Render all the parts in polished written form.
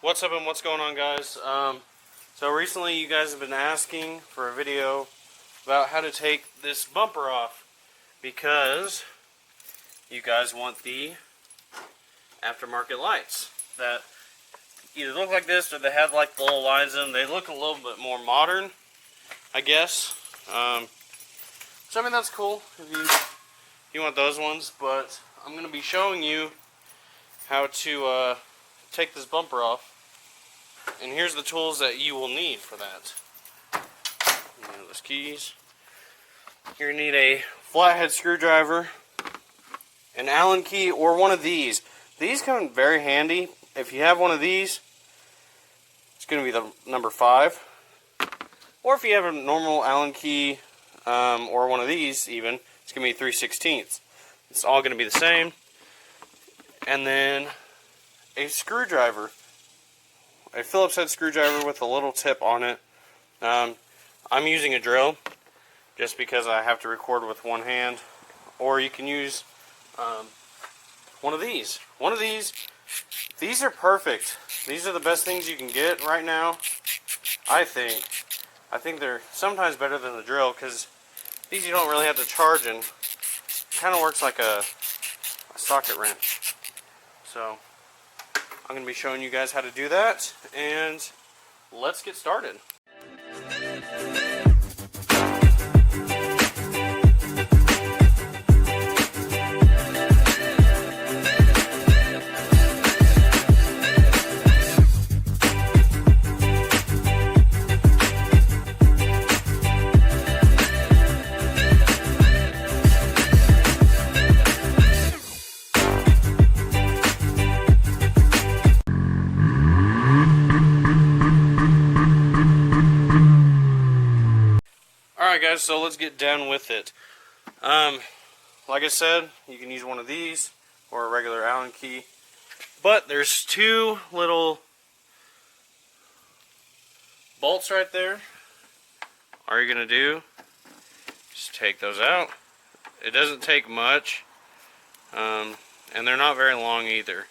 What's up and what's going on, guys? So recently you guys have been asking for a video about how to take this bumper off because you guys want the aftermarket lights that either look like this or they have like the little lines in them. They look a little bit more modern, I guess. So I mean, that's cool if you want those ones, but I'm going to be showing you how to take this bumper off. And here's the tools that you will need for that. Those keys. You're going to need a flathead screwdriver, an Allen key, or one of these. These come in very handy. If you have one of these, it's going to be the number 5. Or if you have a normal Allen key, or one of these even, it's going to be 3/16. It's all going to be the same. And then a screwdriver. A Phillips head screwdriver with a little tip on it. I'm using a drill just because I have to record with one hand. Or you can use one of these. These are perfect. These are the best things you can get right now, I think. I think they're sometimes better than the drill because these you don't really have to charge, and kind of works like a socket wrench. So I'm going to be showing you guys how to do that, and let's get started. Alright guys, so let's get down with it. Like I said, you can use one of these or a regular Allen key. But there's two little bolts right there. All you're going to do is take those out. It doesn't take much. And they're not very long either.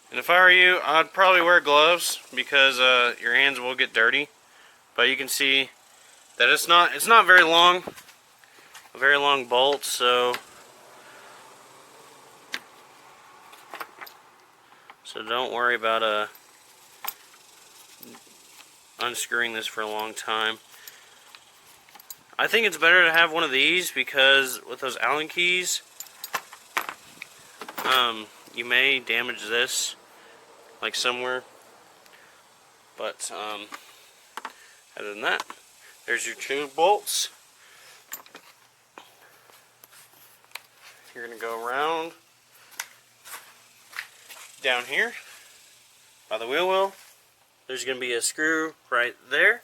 And if I were you, I'd probably wear gloves because your hands will get dirty. But you can see that it's not very long, a very long bolt. So don't worry about unscrewing this for a long time. I think it's better to have one of these because with those Allen keys, you may damage this like somewhere, but other than that, there's your two bolts. You're going to go around down here by the wheel well. There's going to be a screw right there,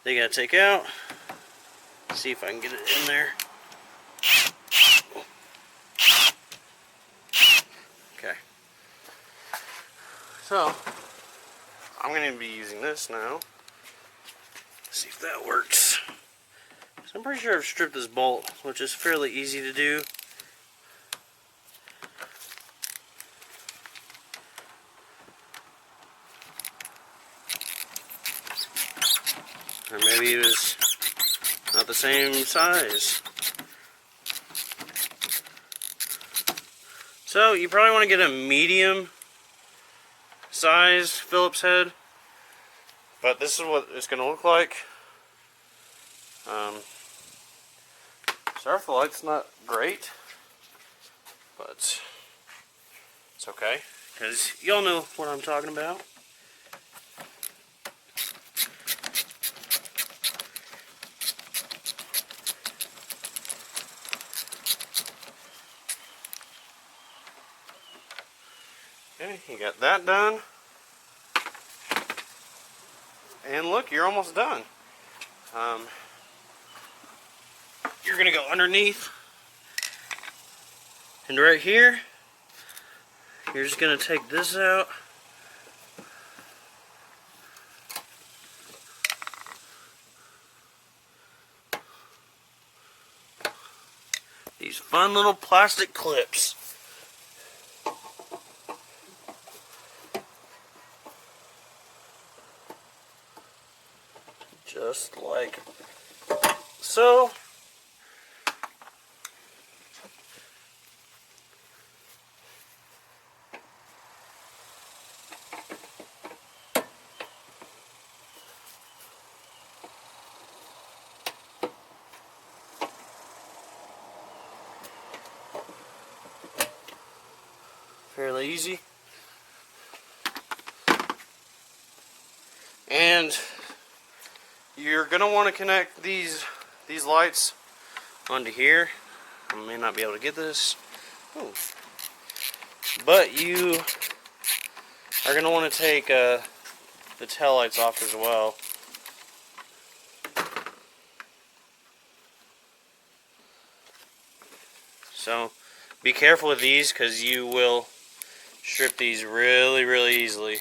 they got to take out. See if I can get it in there. Okay. So I'm going to be using this now. See if that works. So I'm pretty sure I've stripped this bolt, which is fairly easy to do. Or maybe it was not the same size. So you probably want to get a medium size Phillips head, but this is what it's going to look like. Sorry if the light's not great, but it's okay because y'all know what I'm talking about. Okay, you got that done. And look, you're almost done. You're going to go underneath. And right here, you're just going to take this out. these fun little plastic clips. Just like so. Fairly easy. And you're gonna want to connect these lights onto here. I may not be able to get this. Ooh. But you are gonna want to take the tail lights off as well. So be careful with these because you will strip these really, really easily.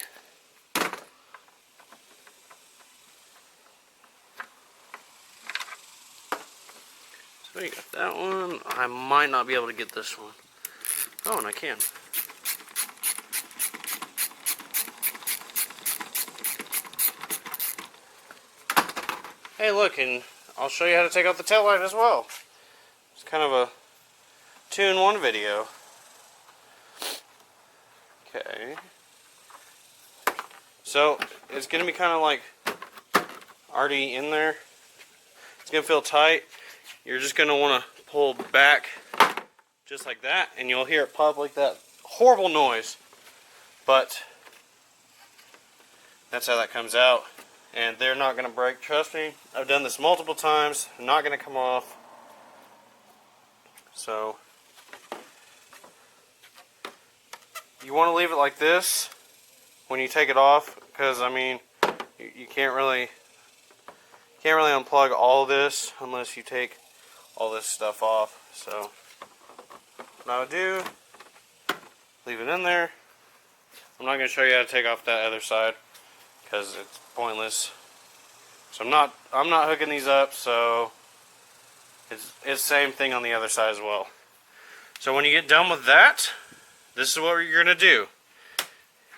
So you got that one. I might not be able to get this one. Oh, and I can. Hey, look, and I'll show you how to take out the tail light as well. It's kind of a 2-in-1 video. Okay. So it's going to be kind of like already in there. It's going to feel tight. You're just going to want to pull back just like that, and you'll hear it pop like that. Horrible noise. But that's how that comes out. And they're not going to break. Trust me, I've done this multiple times. They're not going to come off. So you want to leave it like this when you take it off, because I mean you can't really unplug all of this unless you take all this stuff off. So what I would do, leave it in there. I'm not going to show you how to take off that other side because it's pointless. So I'm not hooking these up, so it's the same thing on the other side as well. So when you get done with that, this is what you're going to do.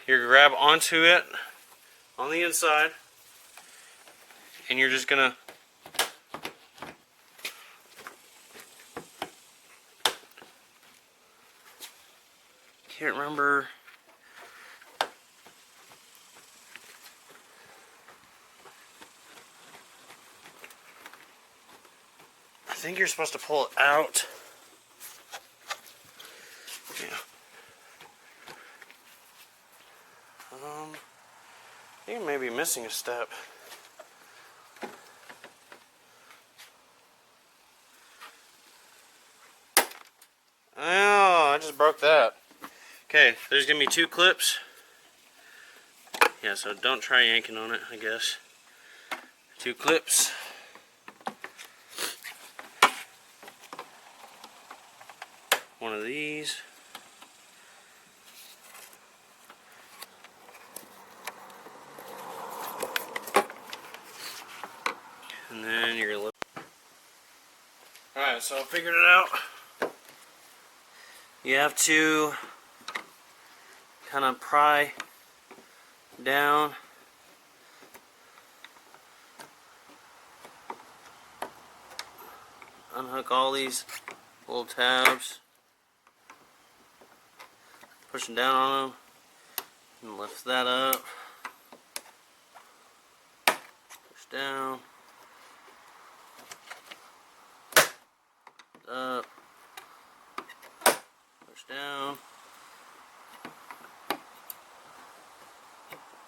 You're going to grab onto it on the inside, and you're just going to can't remember. I think you're supposed to pull it out. Yeah. I think I may be missing a step. Oh, I just broke that. Okay, there's gonna be 2 clips. Yeah, so don't try yanking on it, I guess. 2 clips. One of these. And then you're gonna look. Alright, so I figured it out. You have to kind of pry down. Unhook all these little tabs. Pushing down on them. And lift that up. Push down. Up. Push down.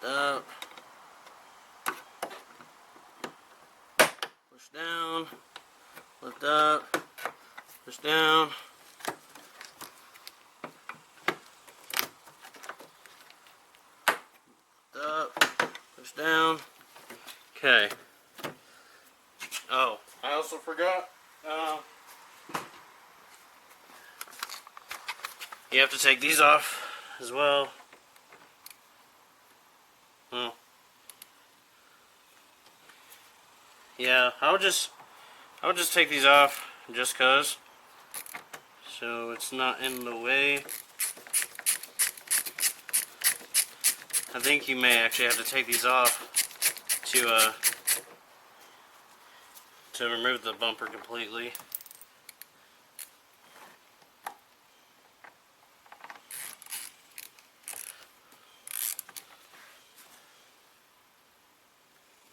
Up. Push down. Lift up. Push down. Lift up. Push down. Okay. Oh, I also forgot. You have to take these off as well. Yeah, I would just take these off just cause. so it's not in the way. I think you may actually have to take these off to remove the bumper completely.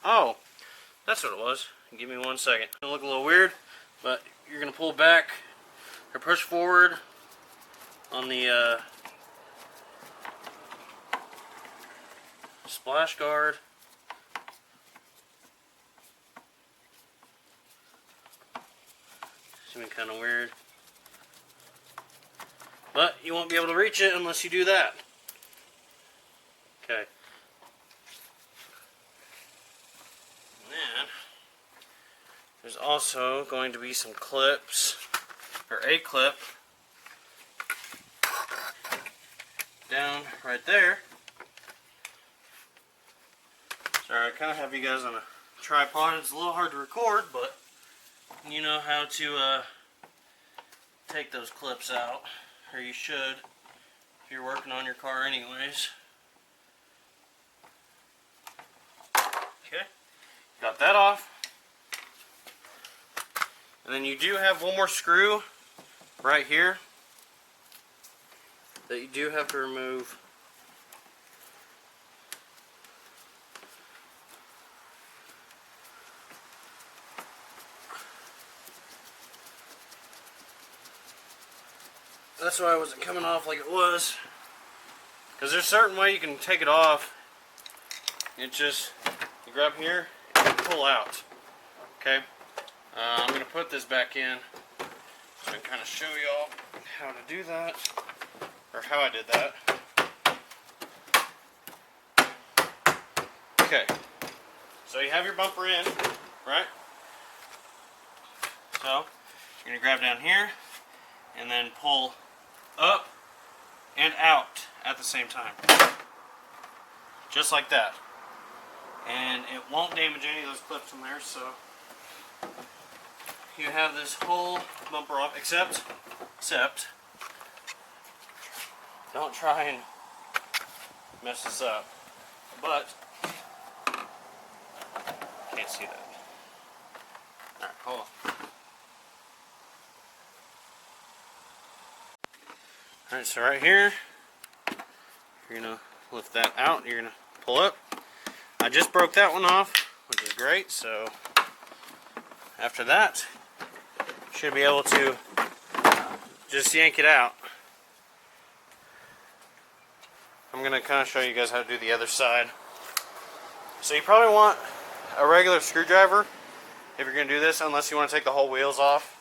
Oh, that's what it was. Give me 1 second. It'll look a little weird, but you're going to pull back or push forward on the splash guard. It's going to be kind of weird. But you won't be able to reach it unless you do that. Okay. There's also going to be some clips, or a clip, down right there. Sorry, I kind of have you guys on a tripod. It's a little hard to record, but you know how to take those clips out, or you should if you're working on your car anyways. Okay, got that off. And then you do have one more screw right here that you do have to remove. That's why it wasn't coming off like it was. Because there's a certain way you can take it off. It's just, you grab here and pull out. Okay? I'm going to put this back in so I can kind of show y'all how to do that, or how I did that. Okay, so you have your bumper in, right? So you're going to grab down here and then pull up and out at the same time. Just like that. And it won't damage any of those clips in there, so you have this whole bumper off, except don't try and mess this up. But can't see that. Alright, hold on. Alright, so right here, you're gonna lift that out, you're gonna pull up. I just broke that one off, which is great, so after that, you should be able to just yank it out. I'm going to kind of show you guys how to do the other side. So you probably want a regular screwdriver if you're going to do this, unless you want to take the whole wheels off.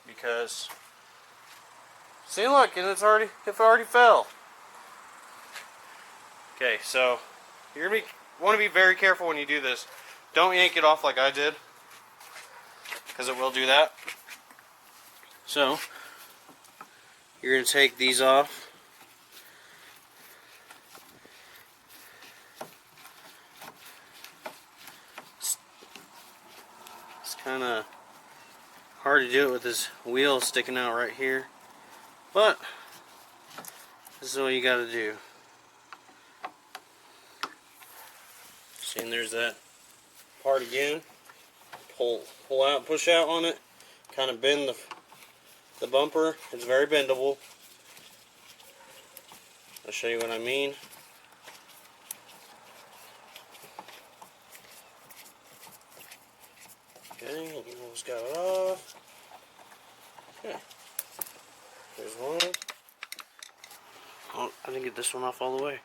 Because, see, look, and it already fell. Okay, so you're going to want to be very careful when you do this. Don't yank it off like I did, because it will do that. So you're going to take these off. It's kind of hard to do it with this wheel sticking out right here, but this is what you got to do. See, and there's that part again. Pull out, push out on it. Kind of bend the bumper. It's very bendable. I'll show you what I mean. Okay, you almost got it off. Okay. There's one. Oh, I didn't get this one off all the way.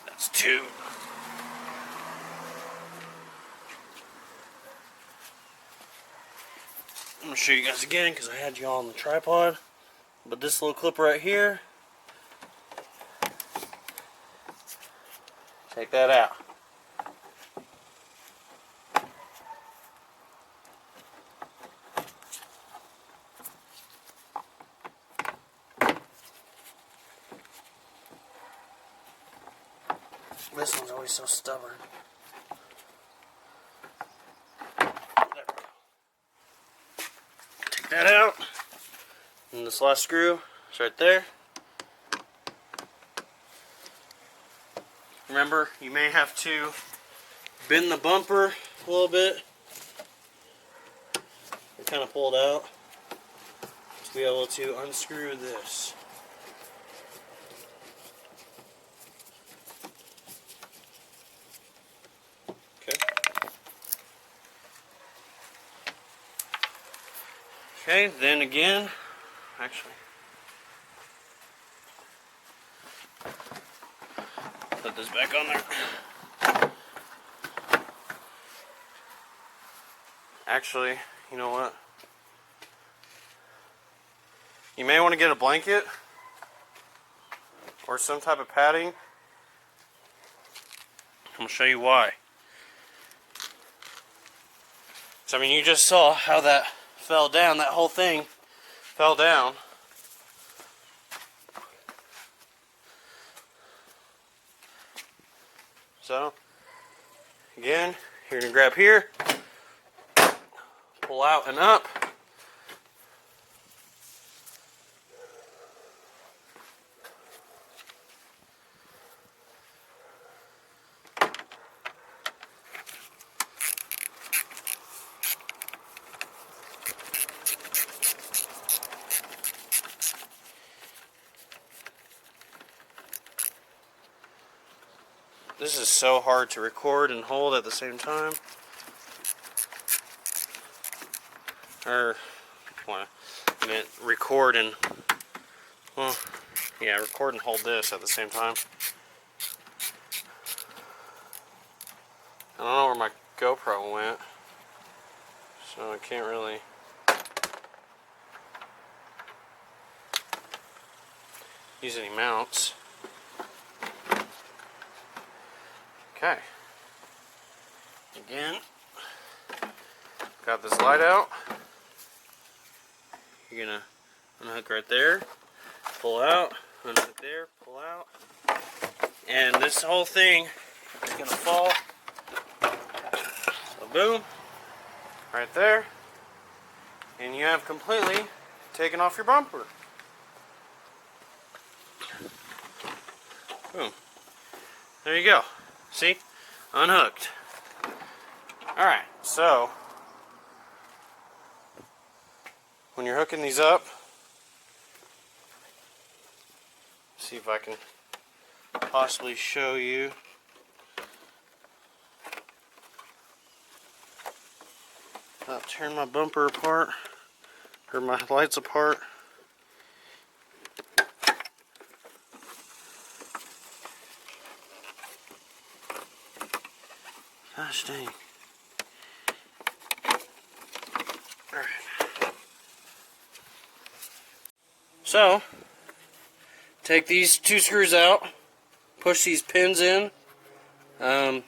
That's two. I'm going to show you guys again because I had you all on the tripod. But this little clip right here, take that out. This one's always so stubborn. Take that out. And this last screw is right there. Remember, you may have to bend the bumper a little bit. It kind of pulled out to be able to unscrew this. Okay, then again, actually, put this back on there. Actually, you know what? You may want to get a blanket or some type of padding. I'm going to show you why. So, I mean, you just saw how that fell down. That whole thing fell down. So, again, you're going to grab here, pull out and up. This is so hard to record and hold at the same time. Or, well, I meant record and, well, yeah, record and hold this at the same time. I don't know where my GoPro went, so I can't really use any mounts. Okay. Again, got this light out. You're gonna unhook right there, pull out, unhook there, pull out, and this whole thing is gonna fall. So boom, right there, and you have completely taken off your bumper. Boom. There you go. See? Unhooked. Alright, so when you're hooking these up, see if I can possibly show you. I'll turn my bumper apart, or my lights apart. Gosh dang. Alright. So, take these two screws out, push these pins in, or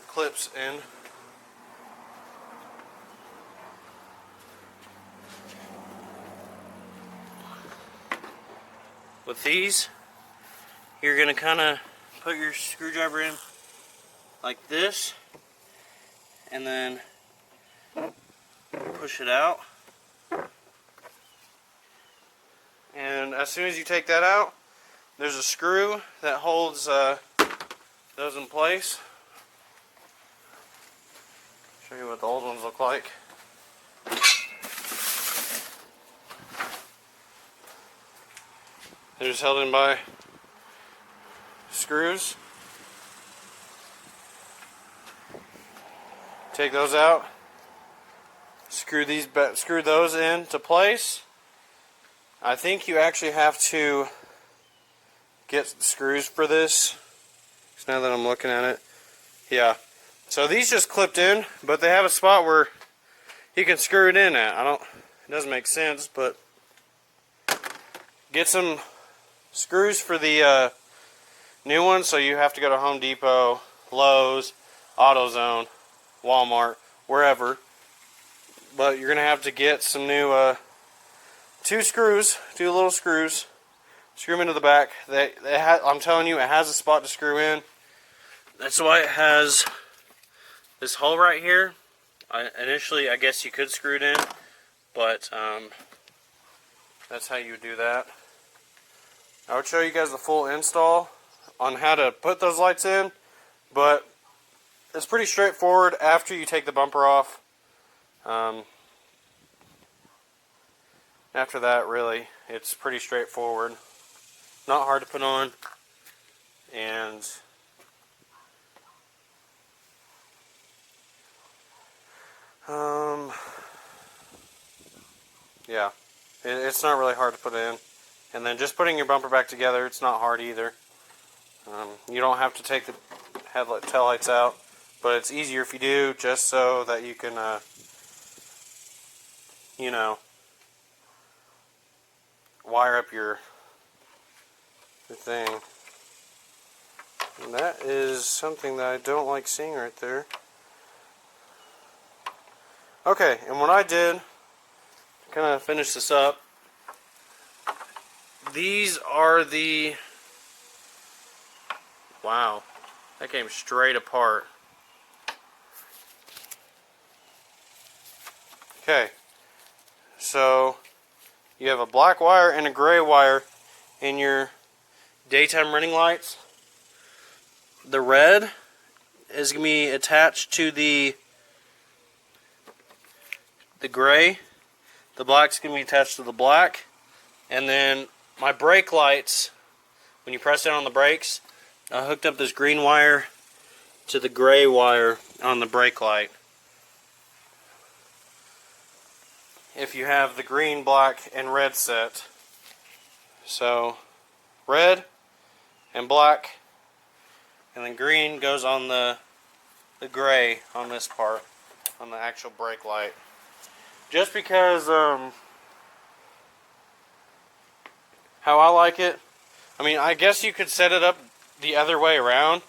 clips in. With these, you're going to kind of put your screwdriver in like this, and then push it out. And as soon as you take that out, there's a screw that holds those in place. Show you what the old ones look like. They're just held in by screws. Take those out. Screw those into place. I think you actually have to get the screws for this. So now that I'm looking at it, yeah. So these just clipped in, but they have a spot where you can screw it in at. It doesn't make sense, but get some screws for the new ones. So you have to go to Home Depot, Lowe's, AutoZone, Walmart, wherever. But you're gonna have to get some new two little screws, screw them into the back. I'm telling you, it has a spot to screw in. That's why it has this hole right here. Initially, I guess you could screw it in, but that's how you would do that. I would show you guys the full install on how to put those lights in, but it's pretty straightforward after you take the bumper off. After that, really, it's pretty straightforward. Not hard to put on, and yeah, it's not really hard to put in. And then just putting your bumper back together, it's not hard either. You don't have to take the taillights out, but it's easier if you do, just so that you can, you know, wire up your thing. And that is something that I don't like seeing right there. Okay, and what I did to kind of finish this up, these are the... Wow, that came straight apart. Okay, so you have a black wire and a gray wire in your daytime running lights. The red is going to be attached to the gray. The black is going to be attached to the black. And then my brake lights, when you press down on the brakes, I hooked up this green wire to the gray wire on the brake light. If you have the green, black, and red set. So, red and black, and then green goes on the gray on this part, on the actual brake light. Just because, how I like it, I mean, I guess you could set it up the other way around,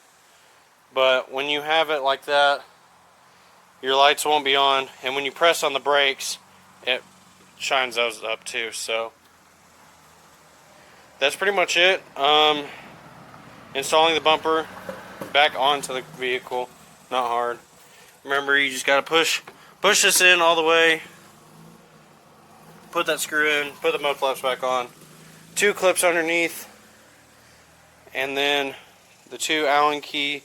but when you have it like that, your lights won't be on, and when you press on the brakes, it shines those up too. So that's pretty much it. Installing the bumper back onto the vehicle, not hard. Remember, you just gotta push this in all the way, put that screw in, put the mud flaps back on, 2 clips underneath, and then the 2 Allen key